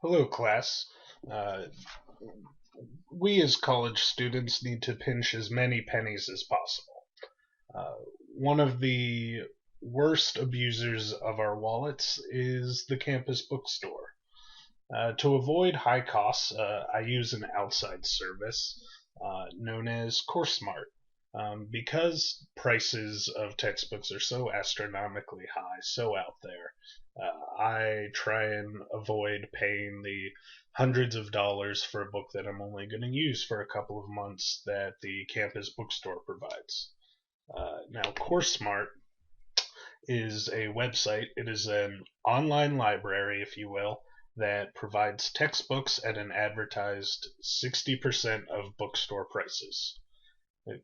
Hello, class. Uh, we as college students need to pinch as many pennies as possible. Uh, One of the worst abusers of our wallets is the campus bookstore. To avoid high costs, I use an outside service known as CourseSmart. Because prices of textbooks are so astronomically high, so out there, I try and avoid paying the hundreds of dollars for a book that I'm only going to use for a couple of months that the campus bookstore provides. Now, CourseSmart is a website. It is an online library, if you will, that provides textbooks at an advertised 60% of bookstore prices.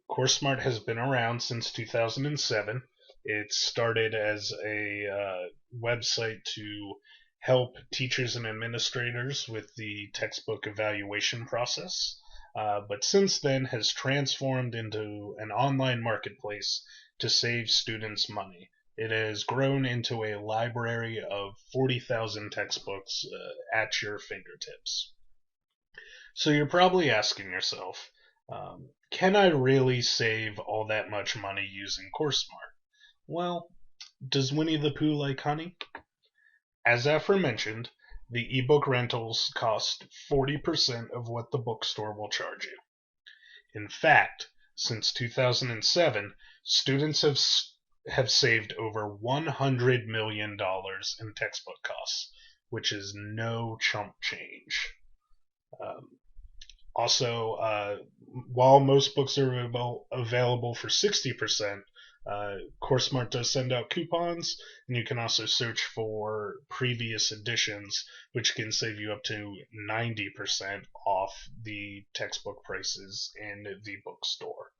CourseSmart has been around since 2007. It started as a website to help teachers and administrators with the textbook evaluation process, but since then has transformed into an online marketplace to save students money. It has grown into a library of 40,000 textbooks at your fingertips. So you're probably asking yourself, can I really save all that much money using CourseSmart? Well, does Winnie the Pooh like honey? As aforementioned, the ebook rentals cost 40% of what the bookstore will charge you. In fact, since 2007, students have saved over $100 million in textbook costs, which is no chump change. Um, Also, while most books are available for 60%, CourseSmart does send out coupons, and you can also search for previous editions, which can save you up to 90% off the textbook prices in the bookstore.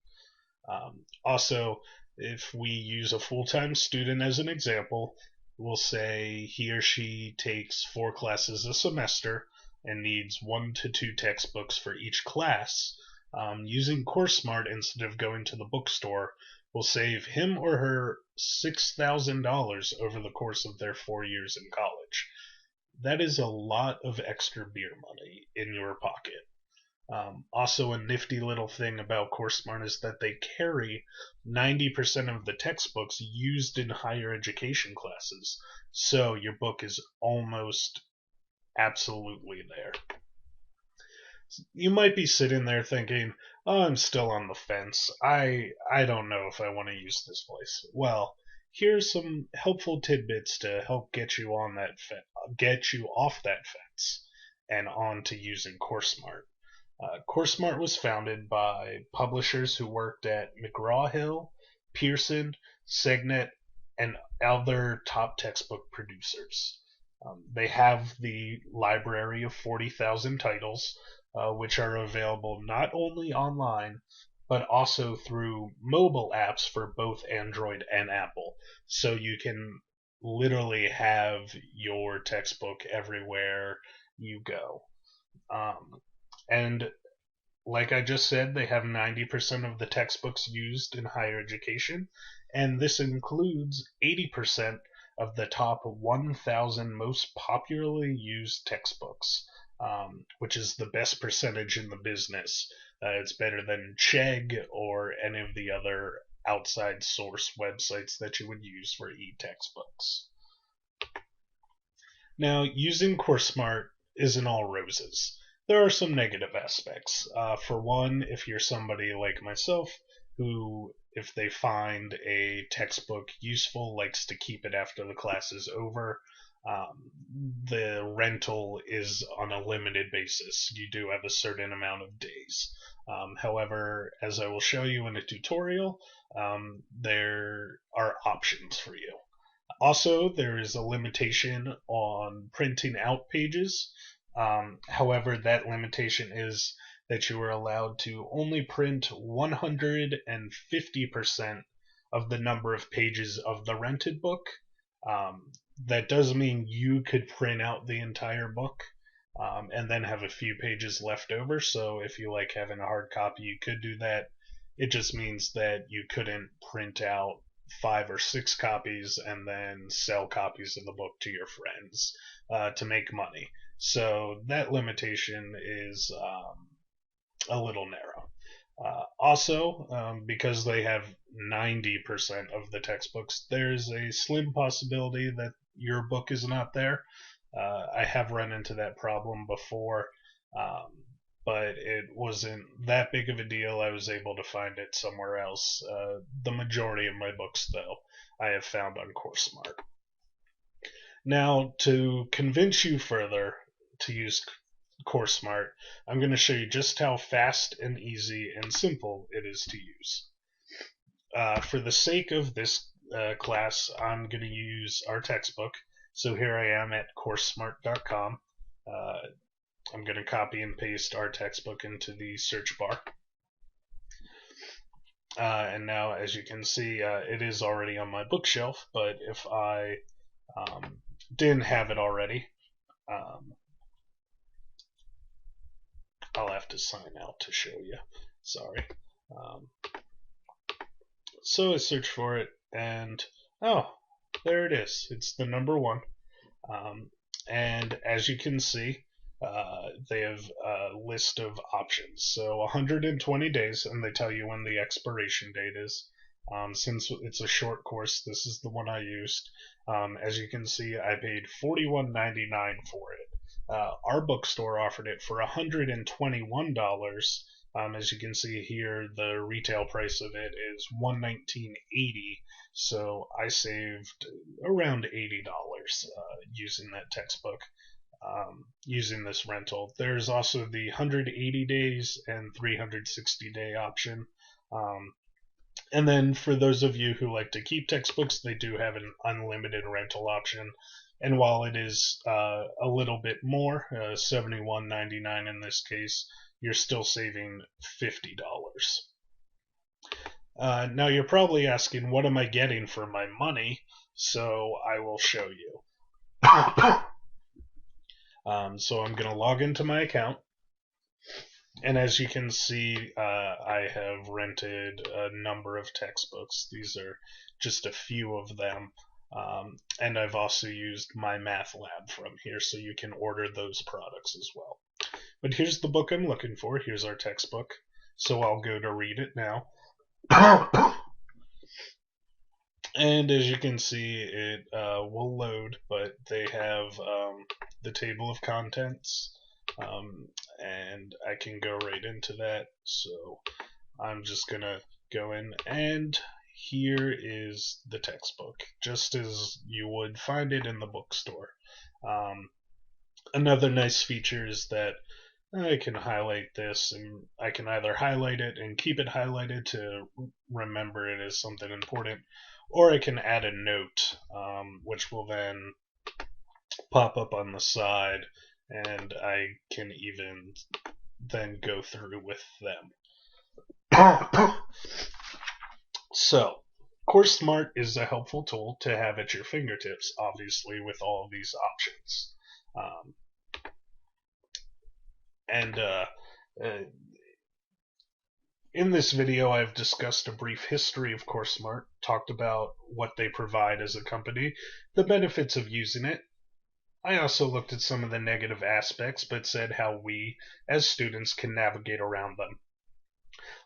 Also, if we use a full-time student as an example, we'll say he or she takes 4 classes a semester and needs 1 to 2 textbooks for each class. Using CourseSmart instead of going to the bookstore will save him or her $6,000 over the course of their 4 years in college. That is a lot of extra beer money in your pocket. Also, a nifty little thing about CourseSmart is that they carry 90% of the textbooks used in higher education classes. So your book is almost absolutely there. You might be sitting there thinking, "Oh, I'm still on the fence. I don't know if I want to use this place." Well, here's some helpful tidbits to help get you on that get you off that fence and on to using CourseSmart. CourseSmart was founded by publishers who worked at McGraw-Hill, Pearson, Signet, and other top textbook producers. They have the library of 40,000 titles, which are available not only online, but also through mobile apps for both Android and Apple. So you can literally have your textbook everywhere you go. And like I just said, they have 90% of the textbooks used in higher education, and this includes 80% of the top 1,000 most popularly used textbooks, which is the best percentage in the business. It's better than Chegg or any of the other outside source websites that you would use for e-textbooks. Now, using CourseSmart isn't all roses. There are some negative aspects. For one, if you're somebody like myself who, if they find a textbook useful, likes to keep it after the class is over, the rental is on a limited basis. You do have a certain amount of days. However, as I will show you in a tutorial, there are options for you. Also, there is a limitation on printing out pages. However, that limitation is that you are allowed to only print 150% of the number of pages of the rented book. That does mean you could print out the entire book and then have a few pages left over. So if you like having a hard copy, you could do that. It just means that you couldn't print out 5 or 6 copies and then sell copies of the book to your friends to make money. So that limitation is a little narrow. Also, because they have 90% of the textbooks, there's a slim possibility that your book is not there. I have run into that problem before, but it wasn't that big of a deal. I was able to find it somewhere else. The majority of my books, though, I have found on CourseSmart. Now, to convince you further to use CourseSmart, I'm going to show you just how fast and easy and simple it is to use. For the sake of this class, I'm going to use our textbook. So here I am at CourseSmart.com. I'm going to copy and paste our textbook into the search bar. And now, as you can see, it is already on my bookshelf, but if I didn't have it already, I'll have to sign out to show you. Sorry. So I search for it, and oh, there it is. It's the number 1. And as you can see, they have a list of options. So 120 days, and they tell you when the expiration date is. Since it's a short course, this is the one I used. As you can see, I paid $41.99 for it. Our bookstore offered it for $121. As you can see here, the retail price of it is $119.80. So I saved around $80 using that textbook. Using this rental. There's also the 180 days and 360-day option. And then for those of you who like to keep textbooks, they do have an unlimited rental option. And while it is a little bit more, $71.99 in this case, you're still saving $50. Now you're probably asking, what am I getting for my money? So I will show you. So I'm going to log into my account, and as you can see, I have rented a number of textbooks. These are just a few of them, and I've also used my math lab from here, so you can order those products as well. But here's the book I'm looking for. Here's our textbook, so I'll go to read it now. And as you can see, it will load, but they have the table of contents, and I can go right into that. So I'm just going to go in, and here is the textbook, just as you would find it in the bookstore. Another nice feature is that I can highlight this, and I can either highlight it and keep it highlighted to remember it as something important, or I can add a note, which will then pop up on the side, and I can even then go through with them. So, CourseSmart is a helpful tool to have at your fingertips, obviously, with all of these options. In this video, I've discussed a brief history of CourseSmart, talked about what they provide as a company, the benefits of using it. I also looked at some of the negative aspects, but said how we, as students, can navigate around them.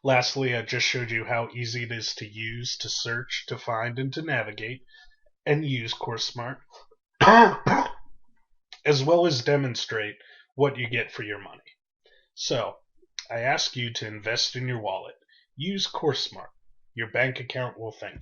Lastly, I just showed you how easy it is to use, to search, to find, and to navigate, and use CourseSmart, as well as demonstrate what you get for your money. So, I ask you to invest in your wallet. Use CourseSmart. Your bank account will thank you.